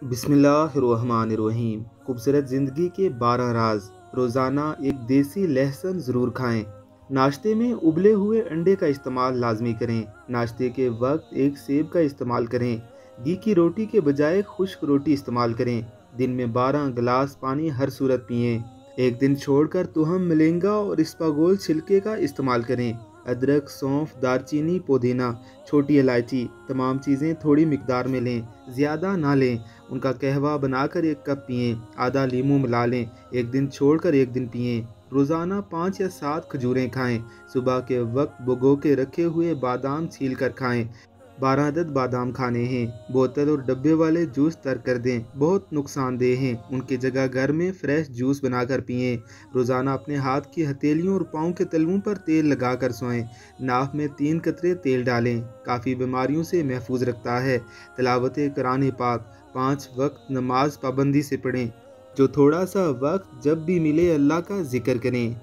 बिस्मिल्लाहिर्रहमानिर्रहीम। खूबसूरत ज़िंदगी के 12 राज। रोज़ाना एक देसी लहसुन ज़रूर खाएं। नाश्ते में उबले हुए अंडे का इस्तेमाल लाजमी करें। नाश्ते के वक्त एक सेब का इस्तेमाल करें। घी की रोटी के बजाय खुश्क रोटी इस्तेमाल करें। दिन में 12 गिलास पानी हर सूरत पिएं। एक दिन छोड़कर तुहम, मलिंगा और इसबगोल छिलके का इस्तेमाल करें। अदरक, सौंफ, दालचीनी, पुदीना, छोटी इलायची, तमाम चीज़ें थोड़ी मिकदार में लें, ज़्यादा ना लें। उनका कहवा बनाकर एक कप पिएं। आधा लीमू मिला लें। एक दिन छोड़कर एक दिन पिएं। रोज़ाना 5 या 7 खजूरें खाएं। सुबह के वक्त भिगो के रखे हुए बादाम छील कर खाएं। 12 अदद बादाम खाने हैं। बोतल और डब्बे वाले जूस तर्क कर दें, बहुत नुकसानदेह हैं। उनकी जगह घर में फ्रेश जूस बनाकर पिएं। रोज़ाना अपने हाथ की हथेलियों और पाँव के तलवों पर तेल लगाकर सोएं। नाक में 3 कतरे तेल डालें। काफ़ी बीमारियों से महफूज रखता है। तिलावत कुरान पाक 5 वक्त नमाज पाबंदी से पढ़ें। जो थोड़ा सा वक्त जब भी मिले अल्लाह का जिक्र करें।